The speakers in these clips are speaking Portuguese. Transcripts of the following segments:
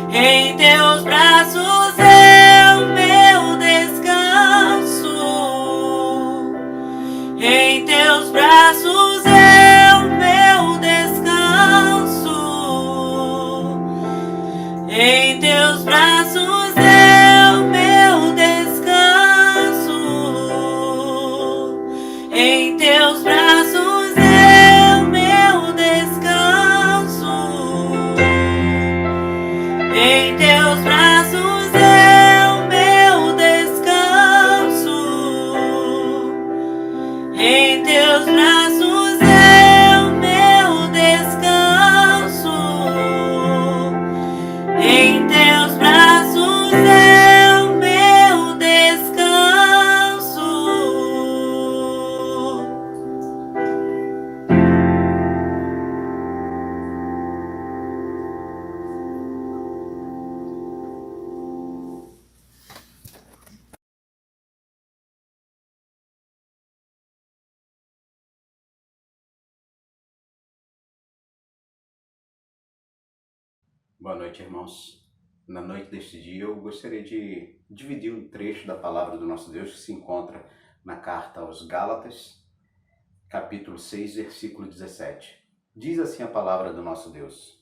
Em teus braços é o meu descanso. Em teus braços é o meu descanso. Em teus braços é o meu descanso. Em teus braços é o meu descanso. Em teus braços é o meu descanso. Em teus braços é o meu descanso. Em teus braços é o meu descanso. Boa noite, irmãos. Na noite deste dia eu gostaria de dividir um trecho da palavra do nosso Deus que se encontra na carta aos Gálatas, capítulo 6, versículo 17. Diz assim a palavra do nosso Deus: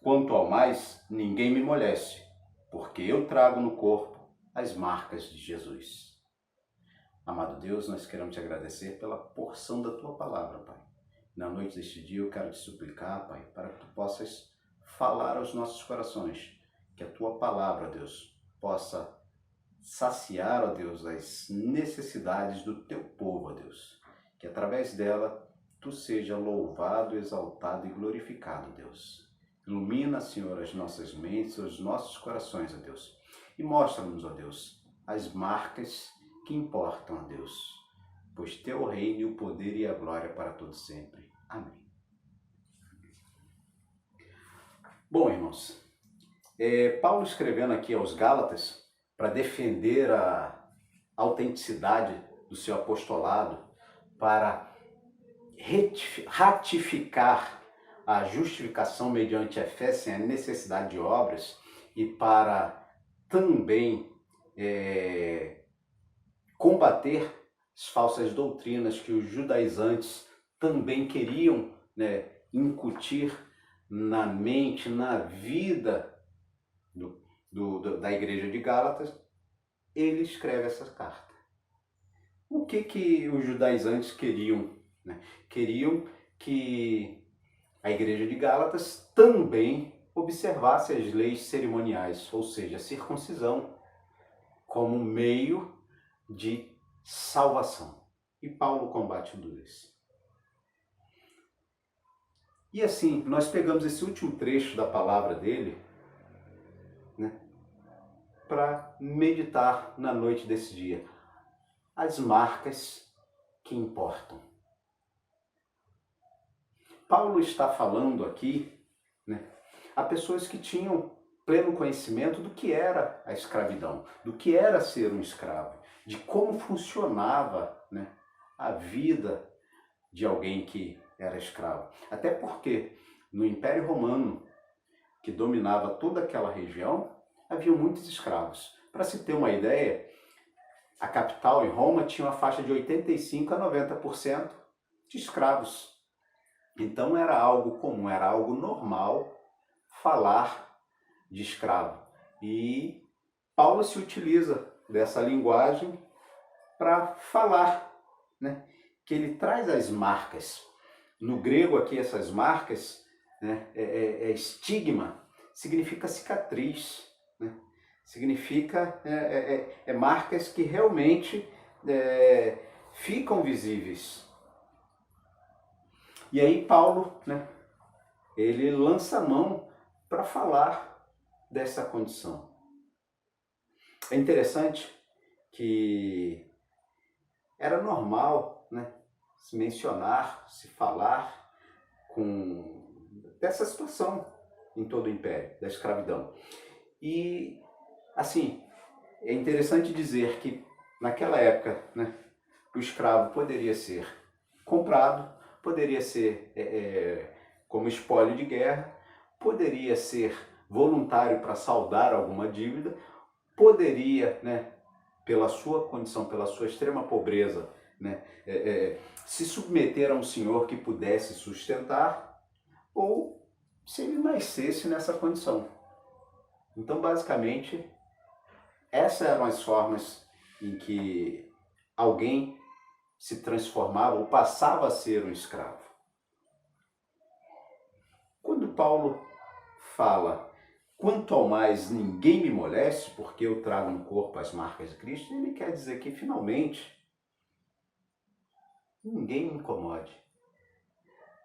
Quanto ao mais, ninguém me moleste, porque eu trago no corpo as marcas de Jesus. Amado Deus, nós queremos te agradecer pela porção da tua palavra, Pai. Na noite deste dia eu quero te suplicar, Pai, para que tu possas falar aos nossos corações, que a tua palavra, Deus, possa saciar, ó Deus, as necessidades do teu povo, ó Deus, que através dela tu seja louvado, exaltado e glorificado, Deus. Ilumina, Senhor, as nossas mentes, os nossos corações, ó Deus, e mostra-nos, ó Deus, as marcas que importam, ó Deus, pois teu reino, o poder e a glória para todos sempre. Amém. Bom, irmãos, Paulo escrevendo aqui aos Gálatas para defender a autenticidade do seu apostolado, para ratificar a justificação mediante a fé sem a necessidade de obras e para também combater as falsas doutrinas que os judaizantes também queriam, incutir na mente, na vida da igreja de Gálatas. Ele escreve essa carta. O que os judaizantes queriam? Queriam que a igreja de Gálatas também observasse as leis cerimoniais, ou seja, a circuncisão, como meio de salvação. E Paulo combate tudo isso. E assim, nós pegamos esse último trecho da palavra dele, para meditar na noite desse dia. As marcas que importam. Paulo está falando aqui, a pessoas que tinham pleno conhecimento do que era a escravidão, do que era ser um escravo, de como funcionava, a vida de alguém que era escravo. Até porque no Império Romano, que dominava toda aquela região, havia muitos escravos. Para se ter uma ideia, a capital em Roma tinha uma faixa de 85% a 90% de escravos. Então era algo comum, era algo normal falar de escravo. E Paulo se utiliza dessa linguagem para falar, que ele traz as marcas. No grego aqui, essas marcas, estigma, significa cicatriz, significa marcas que realmente ficam visíveis. E aí Paulo, ele lança a mão para falar dessa condição. É interessante que era normal, se mencionar, se falar dessa situação em todo o Império, da escravidão. E, assim, é interessante dizer que naquela época, o escravo poderia ser comprado, poderia ser como espólio de guerra, poderia ser voluntário para saldar alguma dívida, poderia, né, pela sua condição, pela sua extrema pobreza, né, se submeter a um senhor que pudesse sustentar, ou se ele nascesse nessa condição. Então, basicamente, essas eram as formas em que alguém se transformava ou passava a ser um escravo. Quando Paulo fala, quanto ao mais ninguém me moleste, porque eu trago no corpo as marcas de Cristo, ele quer dizer que finalmente ninguém me incomode.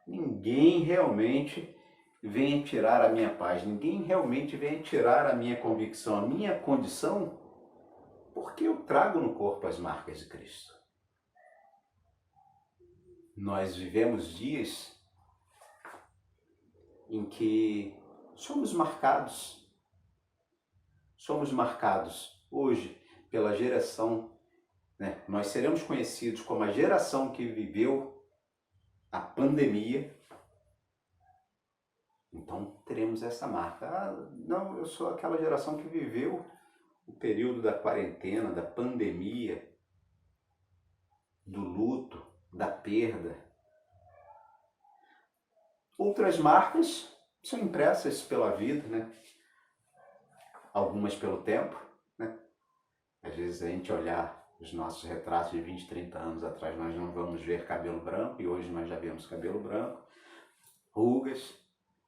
Ninguém realmente venha tirar a minha paz, ninguém realmente venha tirar a minha convicção, a minha condição, porque eu trago no corpo as marcas de Cristo. Nós vivemos dias em que somos marcados hoje pela geração, né? Nós seremos conhecidos como a geração que viveu a pandemia. Então teremos essa marca. Não, eu sou aquela geração que viveu o período da quarentena, da pandemia, do luto, da perda. Outras marcas são impressas pela vida, né? Algumas pelo tempo, né? Às vezes a gente olhar os nossos retratos de 20, 30 anos atrás, nós não vamos ver cabelo branco, e hoje nós já vemos cabelo branco, rugas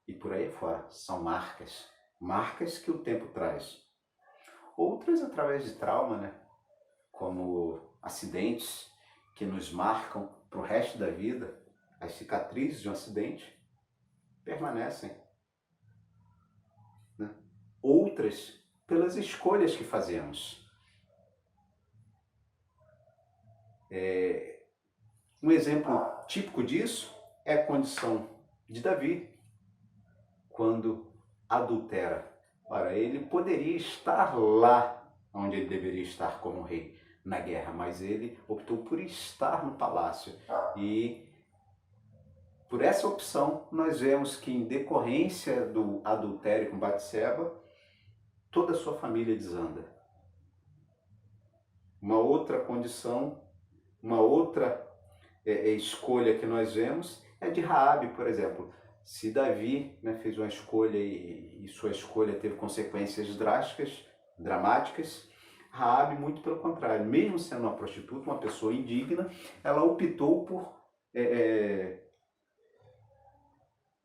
e por aí fora. São marcas, marcas que o tempo traz. Outras através de trauma, né? Como acidentes que nos marcam para o resto da vida. As cicatrizes de um acidente permanecem, né? Outras pelas escolhas que fazemos. Um exemplo típico disso é a condição de Davi, quando adultera. Ora, ele poderia estar lá onde ele deveria estar como rei, na guerra, mas ele optou por estar no palácio. E por essa opção, nós vemos que em decorrência do adultério com Batseba, toda a sua família desanda. Uma outra condição, uma outra escolha que nós vemos é de Raabe, por exemplo. Se Davi, né, fez uma escolha e sua escolha teve consequências drásticas, dramáticas, Raabe, muito pelo contrário, mesmo sendo uma prostituta, uma pessoa indigna, ela optou por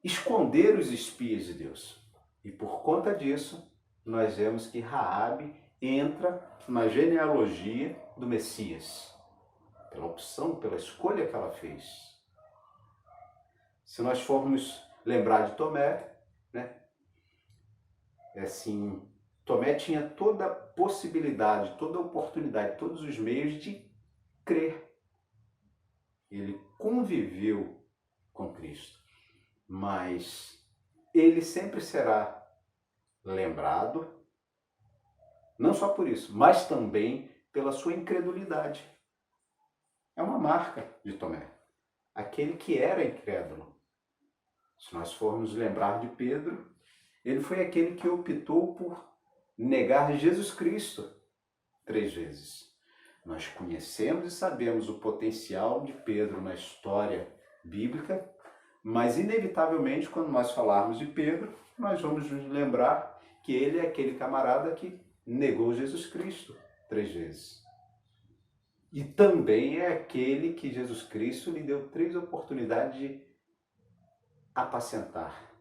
esconder os espias de Deus. E por conta disso, nós vemos que Raabe entra na genealogia do Messias, pela opção, pela escolha que ela fez. Se nós formos lembrar de Tomé, né? Assim, Tomé tinha toda a possibilidade, toda a oportunidade, todos os meios de crer. Ele conviveu com Cristo, mas ele sempre será lembrado, não só por isso, mas também pela sua incredulidade. É uma marca de Tomé, aquele que era incrédulo. Se nós formos lembrar de Pedro, ele foi aquele que optou por negar Jesus Cristo 3 vezes. Nós conhecemos e sabemos o potencial de Pedro na história bíblica, mas inevitavelmente, quando nós falarmos de Pedro, nós vamos nos lembrar que ele é aquele camarada que negou Jesus Cristo 3 vezes. E também é aquele que Jesus Cristo lhe deu 3 oportunidades de apacentar.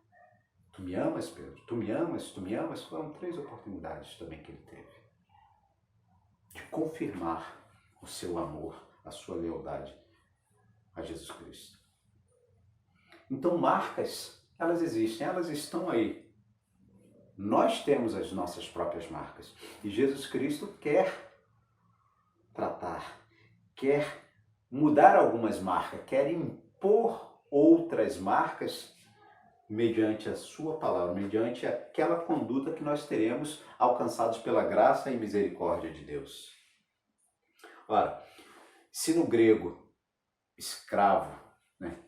Tu me amas, Pedro? Tu me amas? Tu me amas? Foram 3 oportunidades também que ele teve de confirmar o seu amor, a sua lealdade a Jesus Cristo. Então, marcas, elas existem, elas estão aí. Nós temos as nossas próprias marcas. E Jesus Cristo quer tratar, quer mudar algumas marcas, quer impor outras marcas mediante a sua palavra, mediante aquela conduta que nós teremos alcançados pela graça e misericórdia de Deus. Ora, se no grego escravo, né,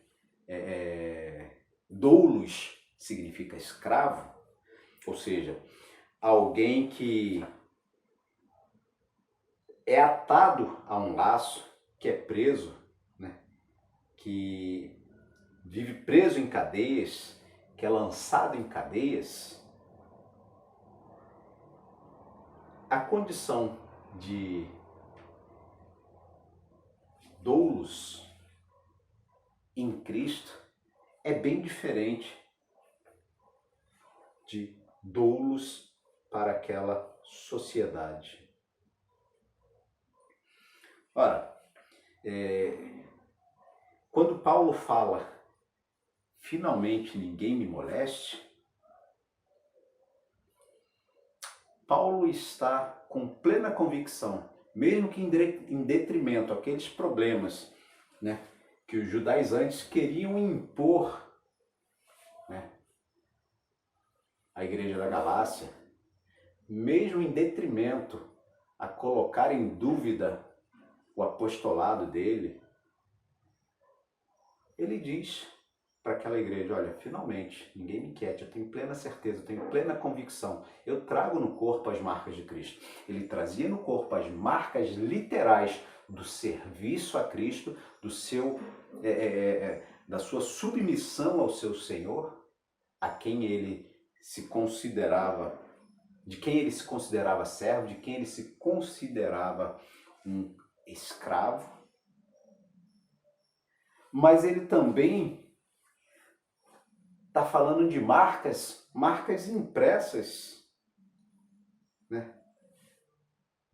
doulos significa escravo, ou seja, alguém que é atado a um laço, que é preso, né? Que vive preso em cadeias, que é lançado em cadeias, a condição de doulos em Cristo é bem diferente de doulos para aquela sociedade. Ora, quando Paulo fala, finalmente ninguém me moleste, Paulo está com plena convicção, mesmo que em detrimento àqueles problemas, né, que os judaizantes queriam impor, né, à igreja da Galácia, mesmo em detrimento a colocar em dúvida o apostolado dele, ele diz para aquela igreja, olha, finalmente, ninguém me inquiete, eu tenho plena certeza, eu tenho plena convicção, eu trago no corpo as marcas de Cristo. Ele trazia no corpo as marcas literais do serviço a Cristo, do seu, da sua submissão ao seu Senhor, a quem ele se considerava, de quem ele se considerava servo, de quem ele se considerava um escravo. Mas ele também está falando de marcas impressas, né,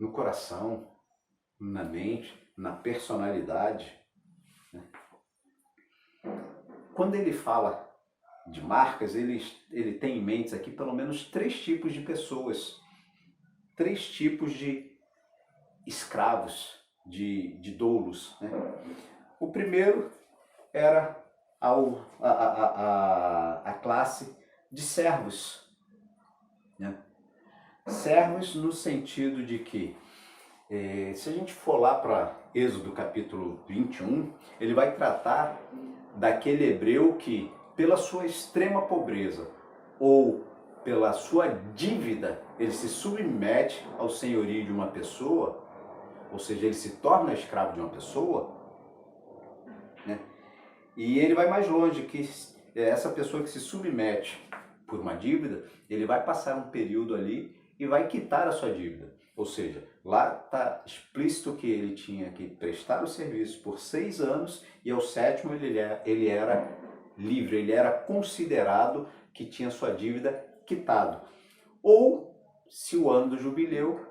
no coração, na mente, na personalidade, né? Quando ele fala de marcas, ele tem em mente aqui pelo menos 3 tipos de pessoas, 3 tipos de escravos, de doulos, né? O primeiro era a classe de servos, né? Servos no sentido de que, se a gente for lá para Êxodo capítulo 21, ele vai tratar daquele hebreu que, pela sua extrema pobreza ou pela sua dívida, ele se submete ao senhorio de uma pessoa, ou seja, ele se torna escravo de uma pessoa, né? E ele vai mais longe, que essa pessoa que se submete por uma dívida, ele vai passar um período ali e vai quitar a sua dívida. Ou seja, lá está explícito que ele tinha que prestar o serviço por 6 anos e ao 7º ele era livre, ele era considerado que tinha sua dívida quitado. Ou, se o ano do jubileu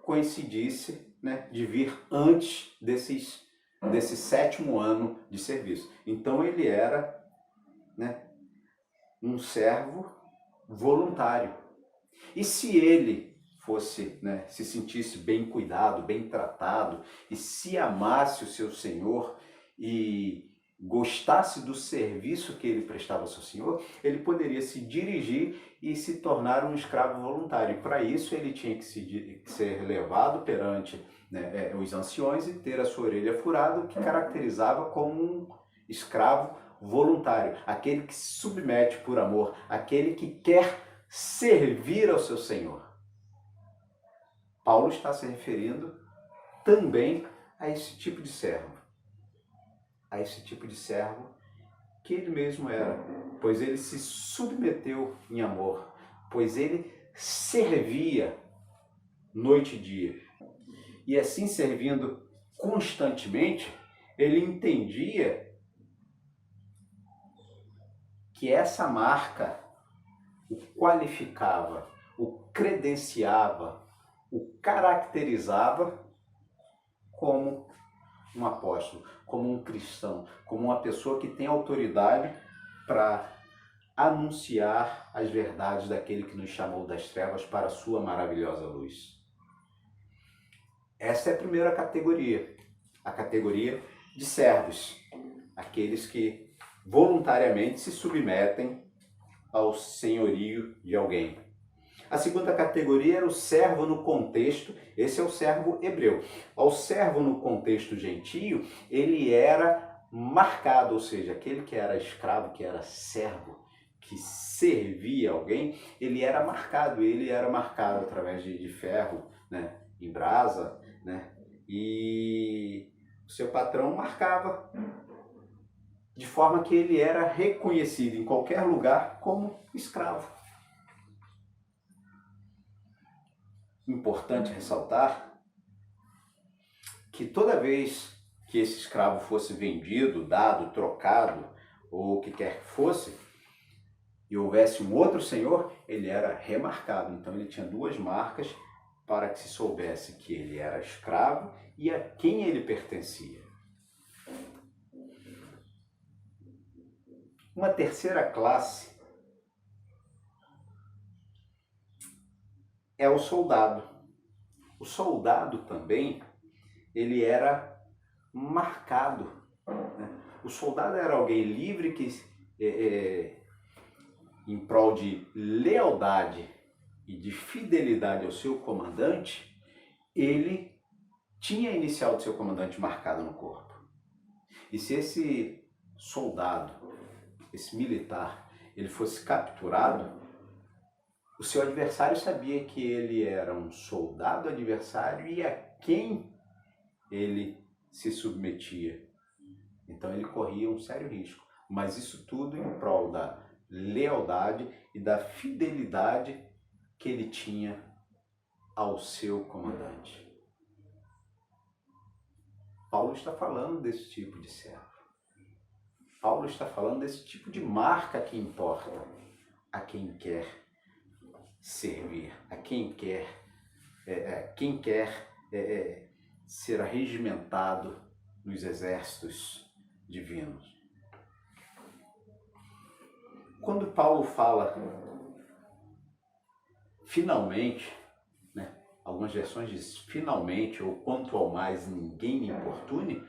coincidisse, né, de vir antes desse 7º ano de serviço. Então ele era, né, um servo voluntário. E se ele fosse, né, se sentisse bem cuidado, bem tratado, e se amasse o seu Senhor e gostasse do serviço que ele prestava ao seu Senhor, ele poderia se dirigir e se tornar um escravo voluntário. E para isso ele tinha que ser levado perante, né, os anciões e ter a sua orelha furada, o que caracterizava como um escravo voluntário, aquele que se submete por amor, aquele que quer servir ao seu Senhor. Paulo está se referindo também a esse tipo de servo, que ele mesmo era, pois ele se submeteu em amor, pois ele servia noite e dia. E assim, servindo constantemente, ele entendia que essa marca o qualificava, o credenciava, o caracterizava como um apóstolo, como um cristão, como uma pessoa que tem autoridade para anunciar as verdades daquele que nos chamou das trevas para a sua maravilhosa luz. Essa é a primeira categoria, a categoria de servos, aqueles que voluntariamente se submetem ao senhorio de alguém. A segunda categoria era o servo no contexto, esse é o servo hebreu. Ao servo no contexto gentio, ele era marcado, ou seja, aquele que era escravo, que era servo, que servia alguém, ele era marcado através de ferro, né, em brasa, né, e o seu patrão marcava, de forma que ele era reconhecido em qualquer lugar como escravo. Importante ressaltar que toda vez que esse escravo fosse vendido, dado, trocado, ou o que quer que fosse, e houvesse um outro senhor, ele era remarcado. Então ele tinha duas marcas para que se soubesse que ele era escravo e a quem ele pertencia. Uma terceira classe é o soldado. O soldado também, ele era marcado, né? O soldado era alguém livre que, em prol de lealdade e de fidelidade ao seu comandante, ele tinha a inicial do seu comandante marcada no corpo. E se esse soldado, esse militar, ele fosse capturado, o seu adversário sabia que ele era um soldado adversário e a quem ele se submetia. Então ele corria um sério risco. Mas isso tudo em prol da lealdade e da fidelidade que ele tinha ao seu comandante. Paulo está falando desse tipo de servo. Paulo está falando desse tipo de marca que importa a quem quer servir, a quem quer ser regimentado nos exércitos divinos. Quando Paulo fala finalmente, né, algumas versões dizem finalmente ou quanto ao mais ninguém me importune,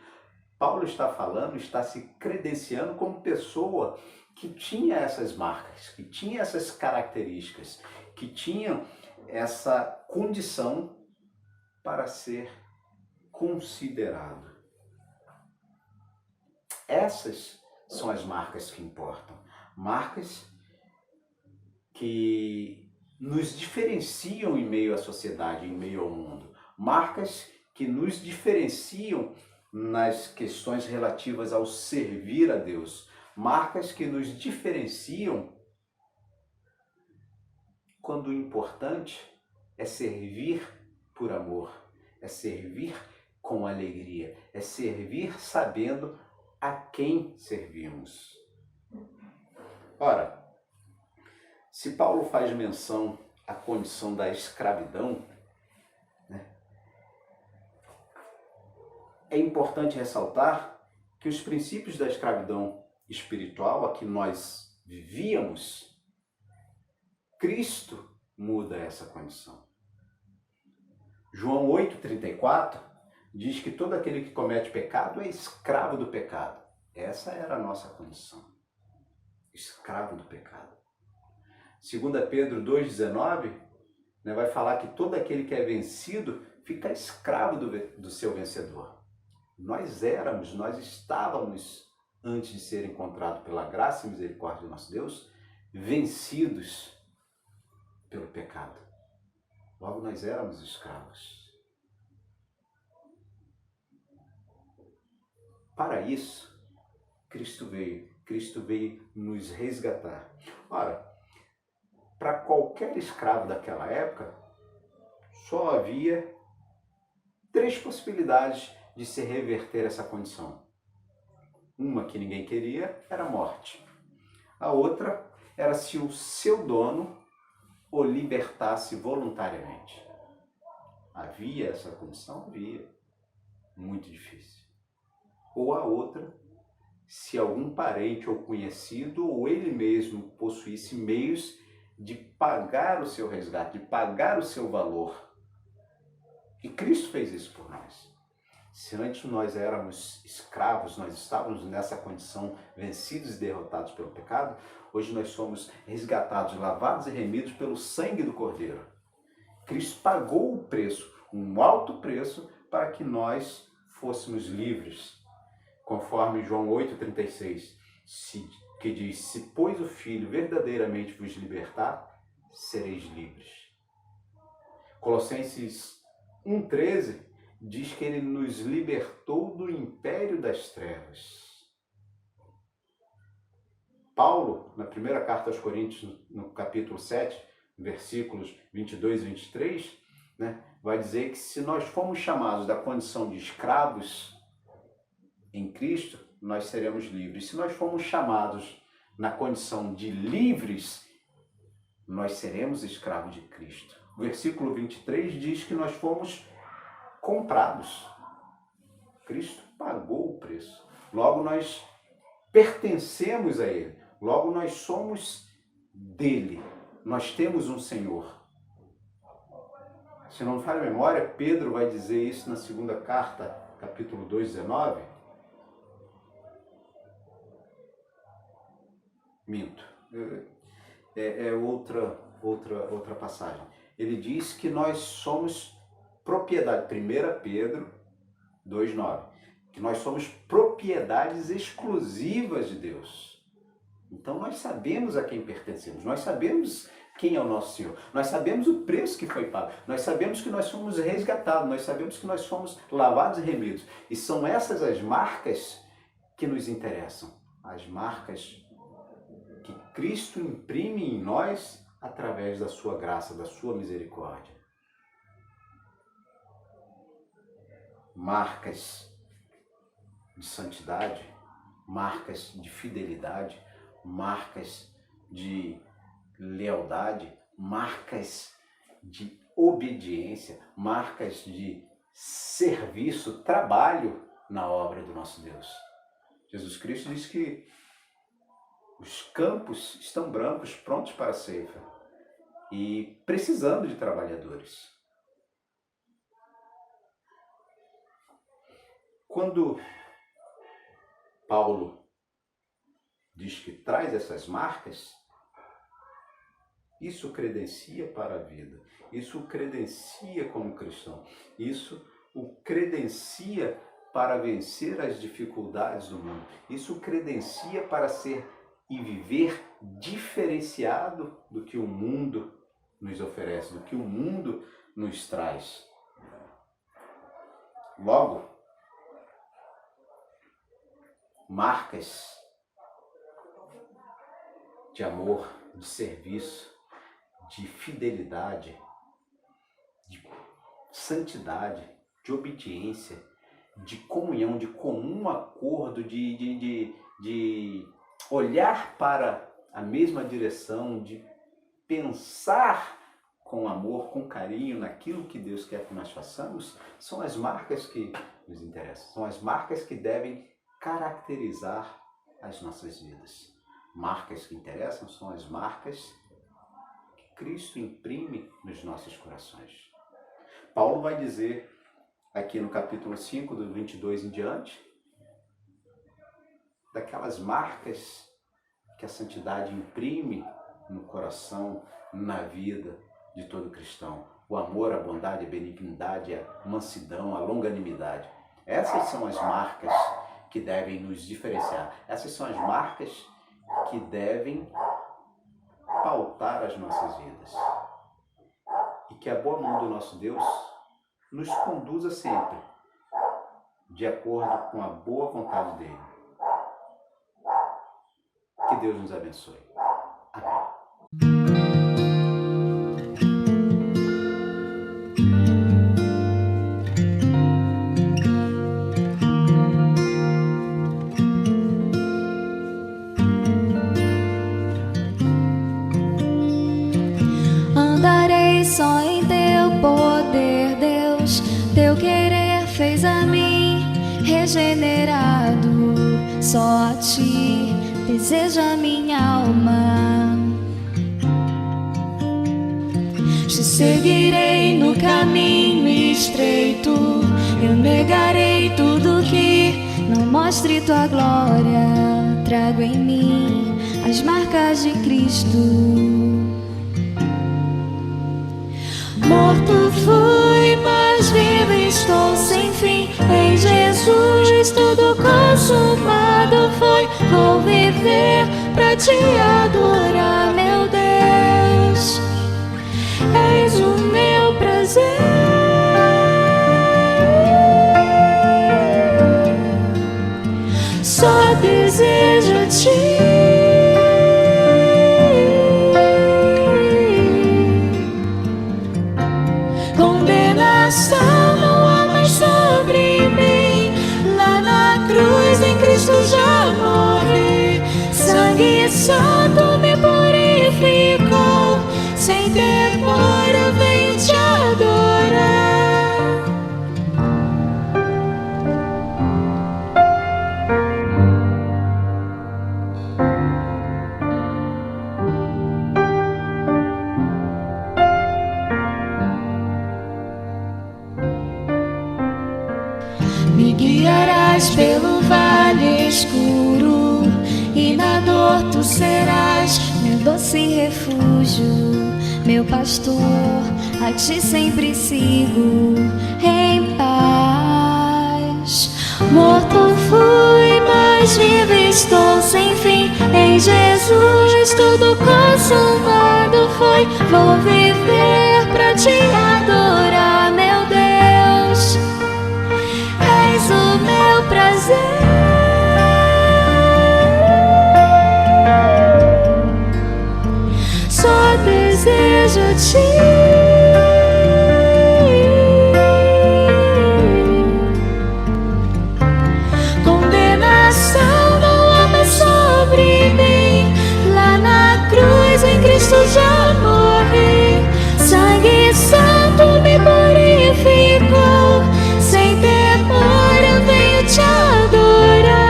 Paulo está falando, está se credenciando como pessoa que tinha essas marcas, que tinha essas características, que tinha essa condição para ser considerado. Essas são as marcas que importam. Marcas que nos diferenciam em meio à sociedade, em meio ao mundo. Marcas que nos diferenciam nas questões relativas ao servir a Deus. Marcas que nos diferenciam quando o importante é servir por amor, é servir com alegria, é servir sabendo a quem servimos. Ora, se Paulo faz menção à condição da escravidão, né, é importante ressaltar que os princípios da escravidão espiritual a que nós vivíamos, Cristo muda essa condição. João 8,34 diz que todo aquele que comete pecado é escravo do pecado. Essa era a nossa condição. Escravo do pecado. 2 Pedro 2,19, né, vai falar que todo aquele que é vencido fica escravo do seu vencedor. Nós estávamos, antes de ser encontrados pela graça e misericórdia do nosso Deus, vencidos pelo pecado. Logo nós éramos escravos. Para isso, Cristo veio nos resgatar. Ora, para qualquer escravo daquela época, só havia 3 possibilidades de se reverter essa condição. Uma que ninguém queria era a morte. A outra era se o seu dono o libertasse voluntariamente. Havia essa condição? Havia. Muito difícil. Ou a outra, se algum parente ou conhecido ou ele mesmo possuísse meios de pagar o seu resgate, de pagar o seu valor. E Cristo fez isso por nós. Se antes nós éramos escravos, nós estávamos nessa condição, vencidos e derrotados pelo pecado, hoje nós somos resgatados, lavados e remidos pelo sangue do Cordeiro. Cristo pagou o preço, um alto preço, para que nós fôssemos livres. Conforme João 8,36, se que diz: se pois o Filho verdadeiramente vos libertar, sereis livres. Colossenses 1,13 diz que ele nos libertou do império das trevas. Paulo, na primeira carta aos Coríntios, no capítulo 7, versículos 22 e 23, vai dizer que se nós formos chamados da condição de escravos em Cristo, nós seremos livres. Se nós formos chamados na condição de livres, nós seremos escravos de Cristo. O versículo 23 diz que nós fomos comprados. Cristo pagou o preço. Logo, nós pertencemos a Ele. Logo, nós somos dele. Nós temos um Senhor. Se não me falha a memória, Pedro vai dizer isso na segunda carta, capítulo 2, 19. Minto. É outra passagem. Ele diz que nós somos propriedade. 1 Pedro 2,9. Que nós somos propriedades exclusivas de Deus. Então nós sabemos a quem pertencemos. Nós sabemos quem é o nosso Senhor. Nós sabemos o preço que foi pago. Nós sabemos que nós somos resgatados. Nós sabemos que nós fomos lavados e remidos. E são essas as marcas que nos interessam. As marcas que Cristo imprime em nós através da sua graça, da sua misericórdia. Marcas de santidade, marcas de fidelidade, marcas de lealdade, marcas de obediência, marcas de serviço, trabalho na obra do nosso Deus. Jesus Cristo diz que os campos estão brancos, prontos para a ceifa e precisando de trabalhadores. Quando Paulo diz que traz essas marcas, isso o credencia para a vida, isso o credencia como cristão, isso o credencia para vencer as dificuldades do mundo, isso o credencia para ser e viver diferenciado do que o mundo nos oferece, do que o mundo nos traz. Logo, marcas de amor, de serviço, de fidelidade, de santidade, de obediência, de comunhão, de comum acordo, de olhar para a mesma direção, de pensar com amor, com carinho naquilo que Deus quer que nós façamos, são as marcas que nos interessam, são as marcas que devem caracterizar as nossas vidas. Marcas que interessam são as marcas que Cristo imprime nos nossos corações. Paulo vai dizer aqui no capítulo 5, do 22 em diante, daquelas marcas que a santidade imprime no coração, na vida de todo cristão. O amor, a bondade, a benignidade, a mansidão, a longanimidade. Essas são as marcas que devem nos diferenciar. Essas são as marcas que devem pautar as nossas vidas. E que a boa mão do nosso Deus nos conduza sempre de acordo com a boa vontade dele. Que Deus nos abençoe. Amém. Andarei só em teu poder, Deus. Teu querer fez a mim regenerado. Só a ti deseja minha alma. Te seguirei no caminho estreito. Eu negarei tudo que não mostre tua glória. Trago em mim as marcas de Cristo. Morto fui, mas vivo estou sem fim. Em Jesus tudo consumado foi. Vou viver te adorar, meu Deus. És o meu prazer. Só desejo te. Condenação não há mais sobre mim. Lá na cruz em Cristo já morri. Sangue Santo me purificou. Sem temor eu venho te adorar. Me guiarás pelo vale escuro, e na dor tu serás meu doce refúgio, meu pastor, a ti sempre sigo em paz. Morto fui, mas vivo estou sem fim. Em Jesus tudo consumado foi. Vou viver pra te adorar, meu Deus. És o meu prazer. Só desejo te. Condenação não há mais sobre mim. Lá na cruz em Cristo já morri. Sangue Santo me purificou. Sem temor eu venho te adorar.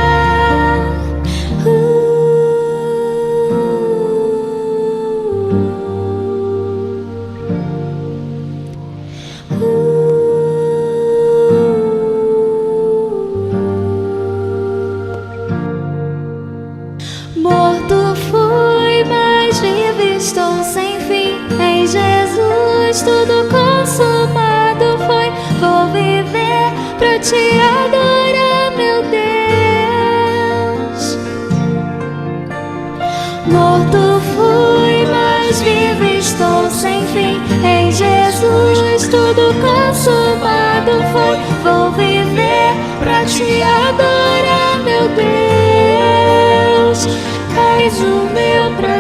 Morto fui, mas vivo estou sem fim. Em Jesus tudo consumado foi. Vou viver pra te adorar, meu Deus. Morto fui, mas vivo estou sem fim. Em Jesus tudo consumado foi. Vou viver pra te adorar, meu Deus. És o meu prazer.